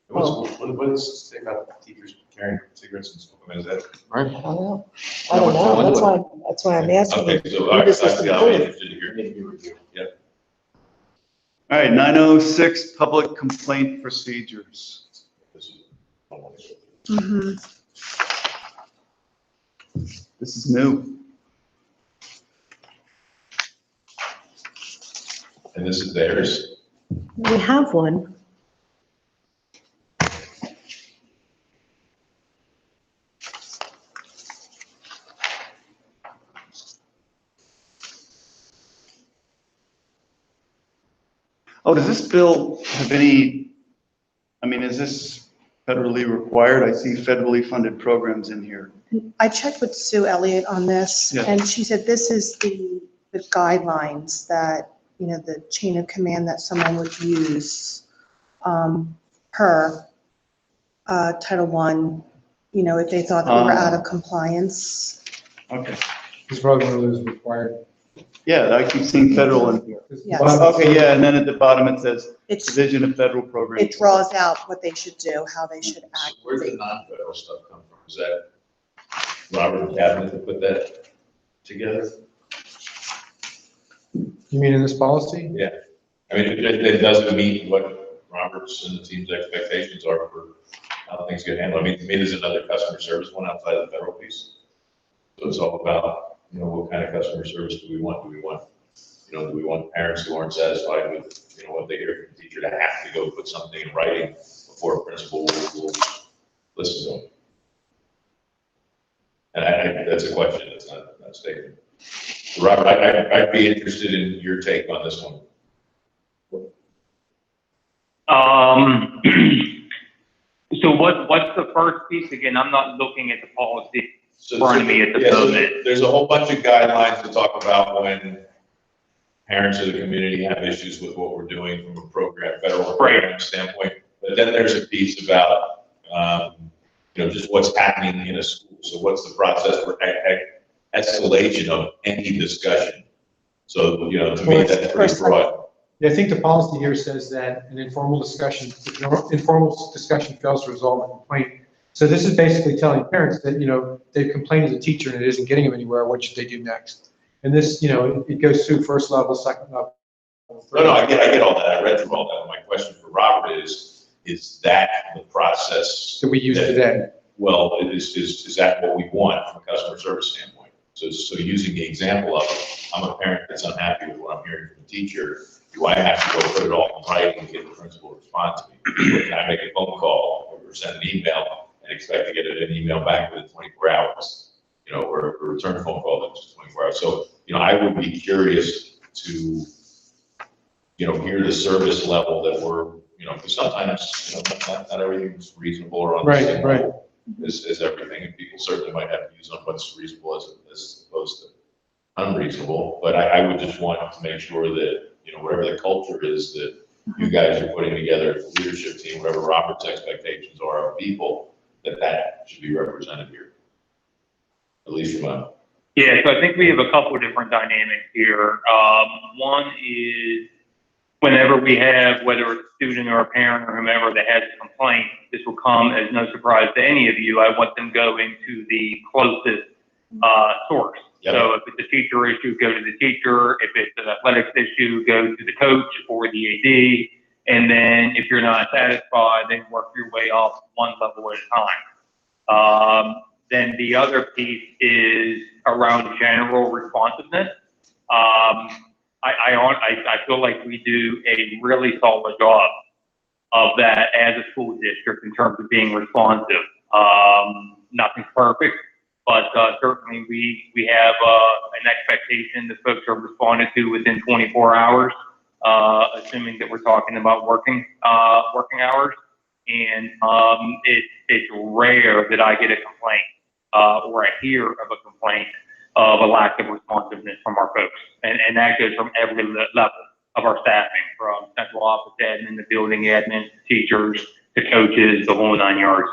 What does it say about teachers carrying cigarettes in school? I mean, is that? I don't know. I don't know. That's why I'm asking. Okay, so, Who all right, does so this I'll be include? interested to hear. Yep. All right, 906, public complaint procedures. This is new. And this is theirs. We have one. Oh, does this bill have any, I mean, is this federally required? I see federally funded programs in here. I checked with Sue Elliott on this, Yeah. and she said this is the guidelines that, you know, the chain of command that someone would use per Title I, you know, if they thought that we were out of compliance. Okay. It's probably one of those required. Yeah, I keep seeing federal in here. Yes. Okay, yeah, and then at the bottom it says It's, Division of Federal Programs. it draws out what they should do, how they should act. Where's the non-federal stuff come from? Is that Robert and Cabinet that put that together? You mean in this policy? Yeah. I mean, it doesn't meet what Robert's and the team's expectations are for how things get handled. I mean, to me, there's another customer service one outside of the federal piece. So it's all about, you know, what kind of customer service do we want? Do we want parents who aren't satisfied with, you know, what they hear from the teacher to have to go put something in writing before a principal will listen to them? And that's a question, it's not a statement. Robert, I'd be interested in your take on this one. So what's the first piece again? I'm not looking at the policy in front of me at the Yeah, so moment. there's a whole bunch of guidelines to talk about when parents of the community have issues with what we're doing from a federal program standpoint. But then there's a piece about, you know, just what's happening in a school. So what's the process for escalation of any discussion? So, you know, to me, that's pretty broad. Yeah, I think the policy here says that an informal discussion fails to resolve a complaint. So this is basically telling parents that, you know, they've complained to the teacher and it isn't getting them anywhere, what should they do next? And this, you know, it goes through first level, second level. No, I get all that. I read through all that. My question for Robert is that the process? That we use today. Well, is that what we want from a customer service standpoint? So using the example of, I'm a parent that's unhappy with what I'm hearing from the teacher. Do I have to go put it all in writing and get the principal to respond to me? Or can I make a phone call or send an email and expect to get an email back within 24 hours? You know, or a return phone call that's just 24 hours. So, you know, I would be curious to, you know, hear the service level that we're, you know, because sometimes, you know, not everything's reasonable or on the same level as everything, and people certainly might have views on what's reasonable as opposed to unreasonable. But I would just want to make sure that, you know, whatever the culture is that you guys are putting together as a leadership team, whatever Robert's expectations are of people, that should be represented here. At least from a. Yeah, so I think we have a couple of different dynamics here. One is whenever we have, whether it's a student or a parent or whomever that has a complaint, this will come as no surprise to any of you. I want them going to the closest source. Yep. So if it's a teacher issue, go to the teacher. If it's an athletics issue, go to the coach or the AD. And then if you're not satisfied, then work your way up one level at a time. Then the other piece is around general responsiveness. I feel like we do a really solid job of that as a school district in terms of being responsive. Nothing's perfect, but certainly we have an expectation that folks are responded to within 24 hours, assuming that we're talking about working hours. And it's rare that I get a complaint or I hear of a complaint of a lack of responsiveness from our folks. And that goes from every level of our staffing, from central office admin, the building admin, teachers, to coaches, the whole 9 yards.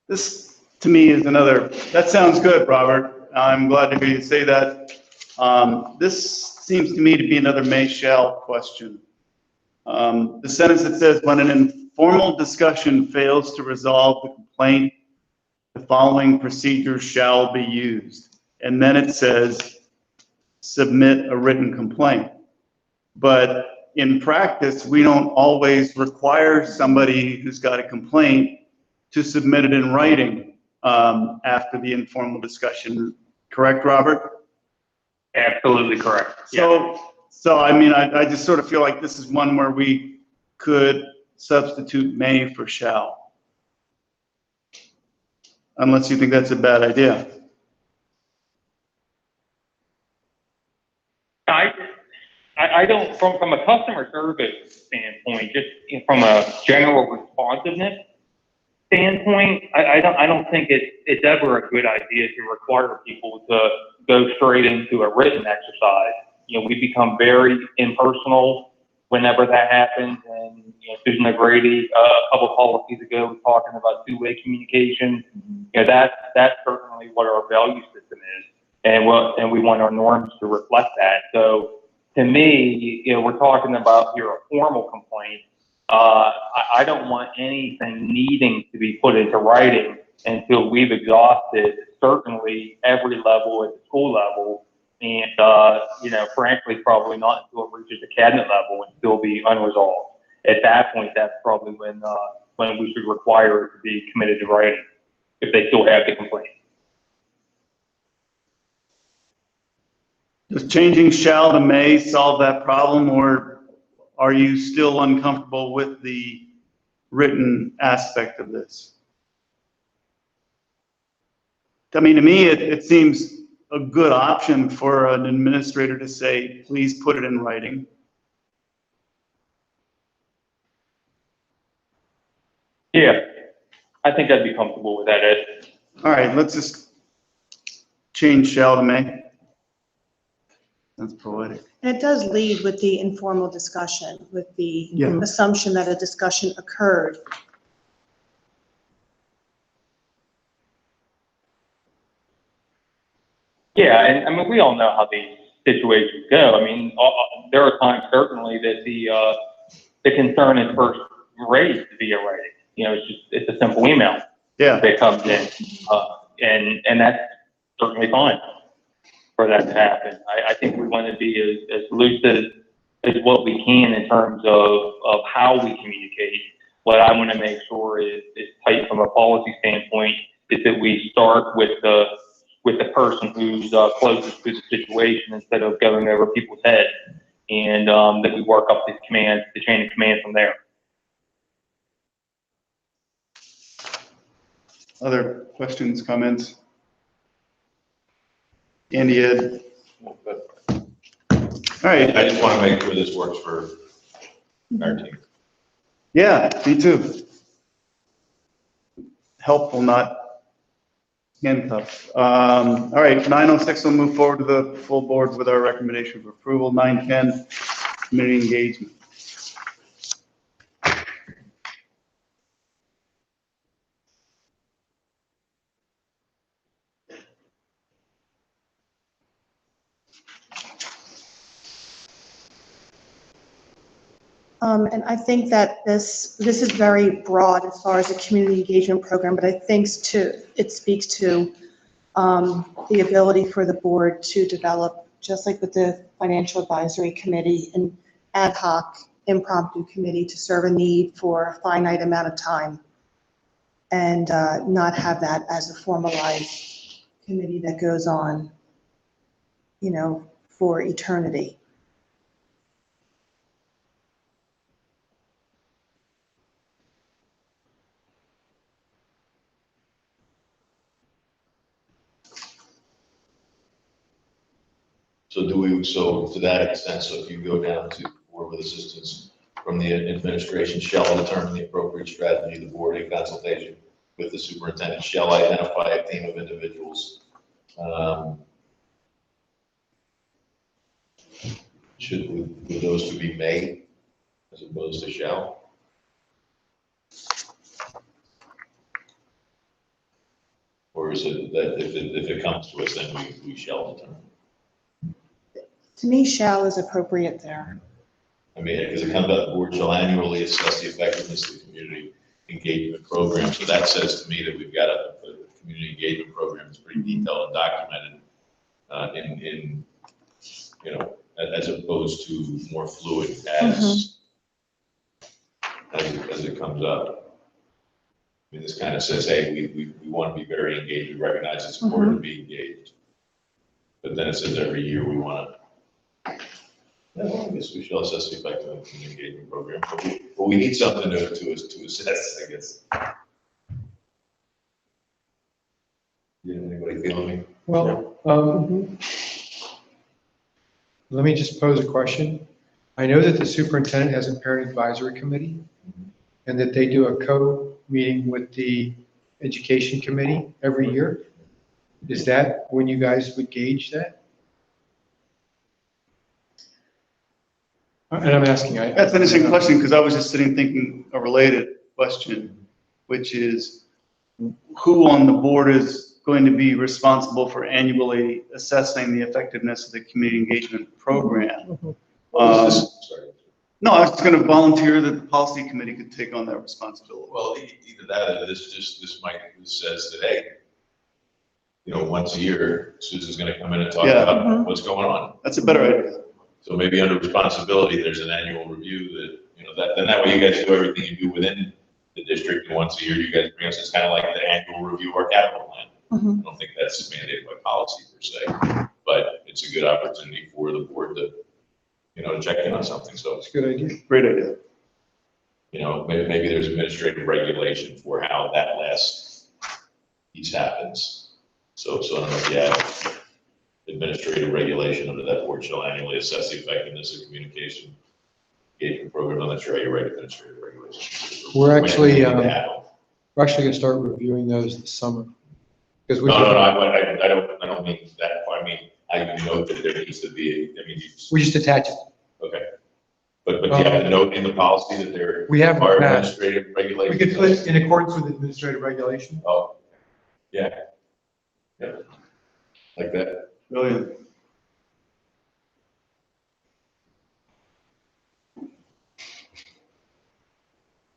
This, to me, is another, that sounds good, Robert. I'm glad to hear you say that. This seems to me to be another may-shall question. The sentence that says, when an informal discussion fails to resolve the complaint, the following procedures shall be used. And then it says, submit a written complaint. But in practice, we don't always require somebody who's got a complaint to submit it in writing after the informal discussion. Correct, Robert? Absolutely correct. So I mean, I just sort of feel like this is one where we could substitute may for shall. Unless you think that's a bad idea. I don't, from a customer service standpoint, just from a general responsiveness standpoint, I don't think it's ever a good idea to require people to go straight into a written exercise. You know, we become very impersonal whenever that happens. And, you know, Susan O'Grady, a couple policies ago, was talking about two-way communication. You know, that's certainly what our value system is. And we want our norms to reflect that. So to me, you know, we're talking about here a formal complaint. I don't want anything needing to be put into writing until we've exhausted certainly every level at the school level. And, you know, frankly, probably not until it reaches the cabinet level and still be unresolved. At that point, that's probably when we should require it to be committed to writing, if they still have the complaint. Does changing shall to may solve that problem, or are you still uncomfortable with the written aspect of this? I mean, to me, it seems a good option for an administrator to say, please put it in writing. Yeah, I think I'd be comfortable with that, Ed. All right, let's just change shall to may. That's poetic. And it does lead with the informal discussion, with the Yeah. assumption that a discussion occurred. Yeah, and I mean, we all know how these situations go. I mean, there are times certainly that the concern is first raised via writing. You know, it's a simple email Yeah, that comes in, and that's certainly fine for that to happen. I think we want to be as loose as what we can in terms of how we communicate. What I want to make sure is tight from a policy standpoint is that we start with the person who's closest to the situation instead of going over people's heads, and that we work up the chain of command from there. other questions, comments? Andy, Ed? All right, I just want to make sure this works for our team. yeah, me too. Helpful, not handcuff. All right, 9:06, we'll move forward to the full board with our recommendation for approval. 9:10, community engagement. And I think that this is very broad as far as a community engagement program, but I think it speaks to the ability for the board to develop, just like with the financial advisory committee, an ad hoc impromptu committee to serve a need for a finite amount of time, and not have that as a formalized committee that goes on, you know, for eternity. So to that extent, so if you go down to board with assistance from the administration shall determine the appropriate strategy of the board in consultation with the superintendent shall identify a team of individuals. Would those to be may as opposed to shall? Or is it that if it comes to us, then we shall determine? To me, shall is appropriate there. I mean, because it comes up, the board shall annually assess the effectiveness of the community engagement program. So that says to me that we've got a community engagement program that's pretty detailed and documented in you know, as opposed to more fluid as it comes up. I mean, this kind of says, hey, we want to be very engaged. We recognize it's important to be engaged. But then it says every year we want to. Well, I guess we shall assess the effectiveness of the engagement program, but we need something to assess, I guess. Anybody feeling me? Well, let me just pose a question. I know that the superintendent has a parent advisory committee and that they do a co-meeting with the education committee every year. Is that when you guys would gauge that? And I'm asking, That's an interesting question, because I was just sitting thinking a related question, which is who on the board is going to be responsible for annually assessing the effectiveness of the community engagement program? Sorry. No, I was just going to volunteer that the policy committee could take on that responsibility. Well, either that or this might, this says that, hey, you know, once a year, Susan's gonna come in and talk Yeah. about what's going on. That's a better idea. So maybe under responsibility, there's an annual review that, you know, then that way you guys do everything you do within the district, and once a year you guys bring us, it's kind of like the annual review of our capital plan. I don't think that's mandated by policy per se, but it's a good opportunity for the board to, you know, check in on something. So, That's a good idea. Great idea. you know, maybe there's administrative regulation for how that last piece happens. So I don't know if you have administrative regulation under that board shall annually assess the effectiveness of communication engagement program. I'm not sure how you write administrative regulation. We're actually, When we need to have them. We're actually going to start reviewing those this summer. Because we, No, I don't mean that. I mean, I note that there needs to be, I mean, we just attach it. okay. But you have to note in the policy that there We have are that. administrative regulations. We could put in accordance with administrative regulation. Oh, yeah. Yeah. Like that. Brilliant.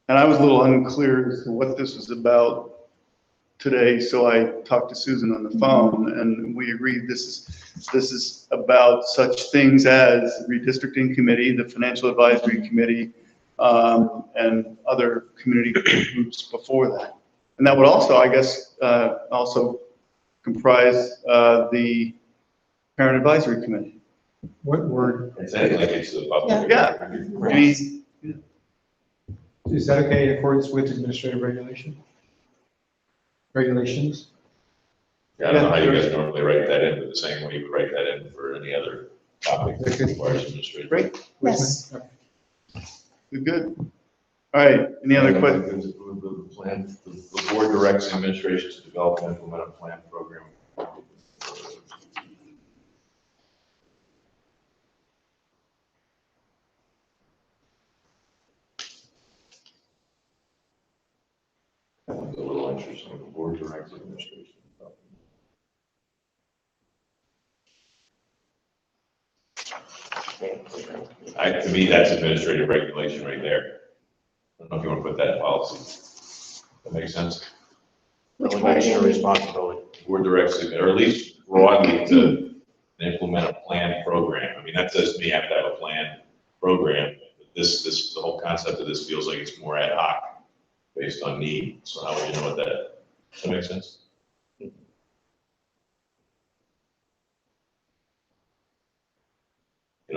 And I was a little unclear as to what this was about today, so I talked to Susan on the phone, and we agreed this is about such things as redistricting committee, the financial advisory committee, and other community groups before that. And that would also, I guess, also comprise the parent advisory committee. What word, It's like it's the public. Yeah. I mean, is that okay in accordance with administrative regulation? Regulations? Yeah, I don't know how you guys normally write that in, but the same way you would write that in for any other topic that requires administrative. great, Yes. good. All right, any other questions? The plan, the board directs the administration to develop and implement a plan program. That one's a little interesting, the board directs the administration. To me, that's administrative regulation right there. I don't know if you want to put that in policy. That makes sense? Delegation of responsibility. Board directs, or at least broadly to implement a planned program. I mean, that says to me, you have to have a planned program. The whole concept of this feels like it's more ad hoc based on need. So how would you know what does that make sense? You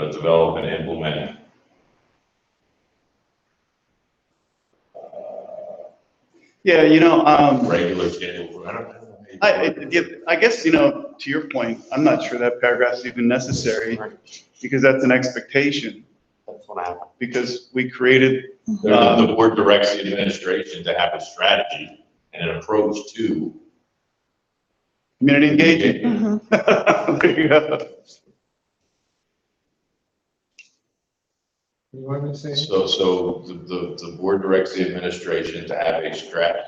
know, develop and implement. Yeah, Regular schedule. I don't know. I guess, to your point, I'm not sure that paragraph's even necessary, because that's an expectation, That's what happened. because we created, The board directs the administration to have a strategy and an approach to. community engagement. There you go. What do you want me to say? So the board directs the administration to have a strategy.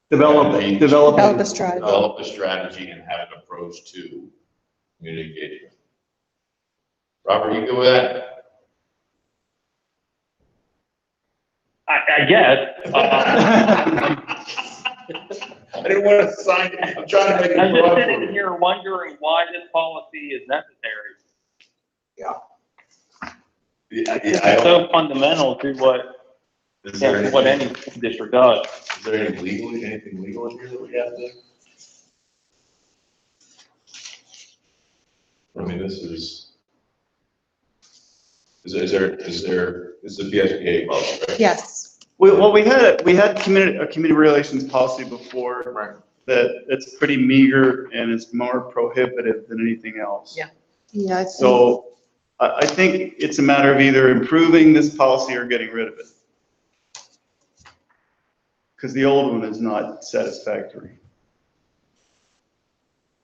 Develop Develop a strategy. Develop a strategy and have an approach to community engagement. Robert, you good with that? I guess. I didn't want to sign it. I'm trying to make I'm it just broad for sitting you. here wondering why this policy is necessary. Yeah, It's I don't, so fundamental to is there what anything, any district does. is there anything legal in here that we have to? I mean, this is there, this is the PSBA policy, right? Yes. Well, we had a community relations policy before. Right. That it's pretty meager and it's more prohibitive than anything else. Yeah. Yeah, I think, So I think it's a matter of either improving this policy or getting rid of it. Because the old one is not satisfactory.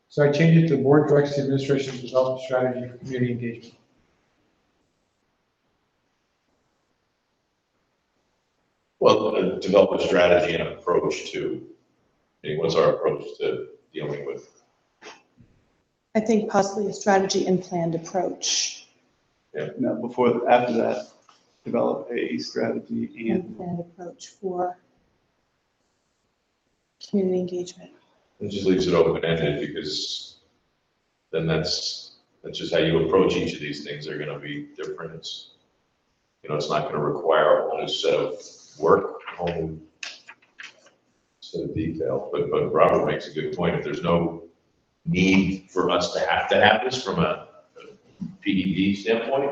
So I changed it to board directs the administration to develop a strategy for community engagement. Well, develop a strategy and approach to, I mean, what's our approach to dealing with? I think possibly a strategy and planned approach. Now, after that, develop a strategy and. Planned approach for community engagement. It just leaves it open-ended because then that's just how you approach each of these things. They're gonna be different. It's, it's not gonna require a whole new set of work, a whole new set of detail. But Robert makes a good point. If there's no need for us to have this from a PED standpoint,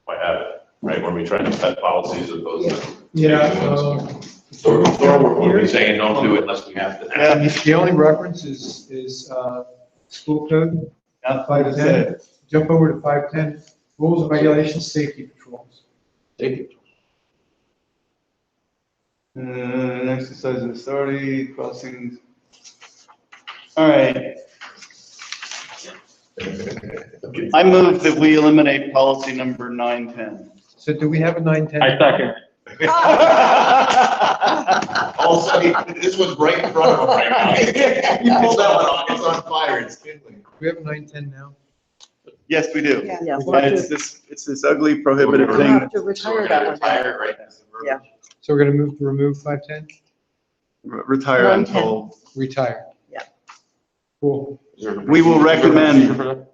why have it, right? When we try to cut policies as opposed to. Yeah. Or we're saying don't do it unless we have to. Yeah. The only reference is school code, 510. Jump over to 510, rules and regulations, safety patrols. Exercise of authority, crossings. All right. I move that we eliminate policy number 910. So do we have a 910? I second. Also, this was right in front of him right now. It's on fire, it's kindling. Do we have a 910 now? Yes, we do. Yeah. Yeah, And it's this ugly prohibited we'll thing. have to retire that one. Retire, right? That's the verbiage. Yeah. So we're gonna remove 510? Retire until, Retire. Yeah. Cool. we will recommend, No,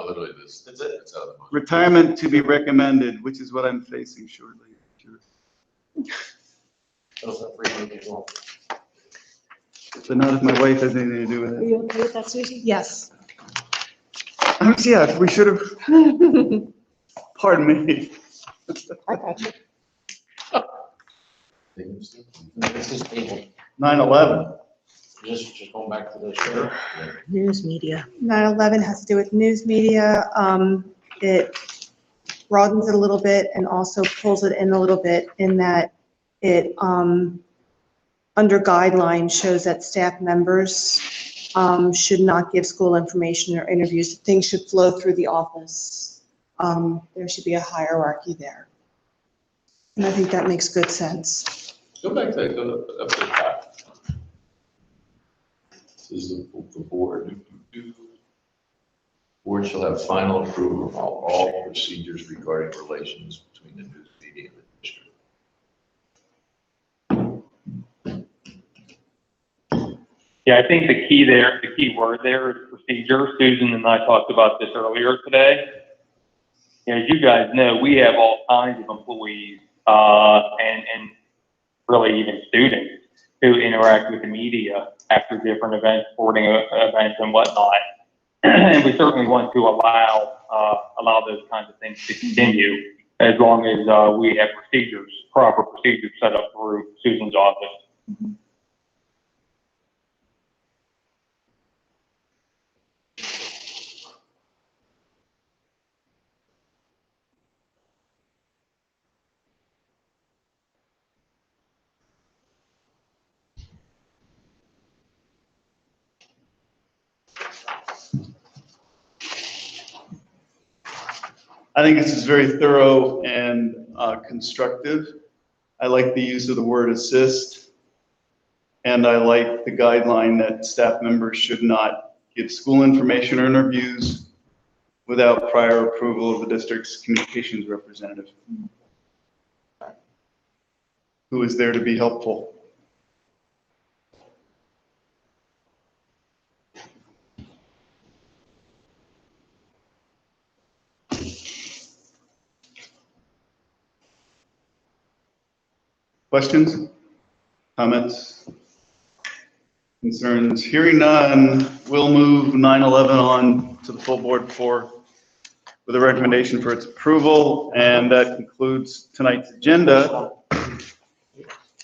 literally this. That's it. It's out of the money. retirement to be recommended, which is what I'm facing shortly. But not if my wife has anything to do with Are it. you okay with that, Susie? Yes. Yeah, we should have, pardon me. I got you. This is table, 9/11. just going back to the share. News media. 9/11 has to do with news media. It broadens it a little bit and also pulls it in a little bit in that it, under guidelines, shows that staff members should not give school information or interviews. Things should flow through the office. There should be a hierarchy there. And I think that makes good sense. Go back to, go up to the top. This is the board. Board shall have final approval of all procedures regarding relations between the news media and the district. Yeah, I think the key word there is procedure. Susan and I talked about this earlier today. As you guys know, we have all kinds of employees, and really even students who interact with the media after different events, sporting events and whatnot. And we certainly want to allow those kinds of things to continue as long as we have proper procedures set up through Susan's office. I think this is very thorough and constructive. I like the use of the word assist. And I like the guideline that staff members should not give school information or interviews without prior approval of the district's communications representative, who is there to be helpful. Questions, comments, concerns? Hearing none, we'll move 9/11 on to the full board with a recommendation for its approval, and that concludes tonight's agenda.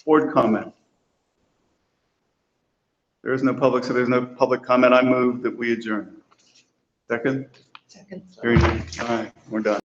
Board comment. There is no public, so there's no public comment. I move that we adjourn. Second? Second. Very nice. All right, we're done.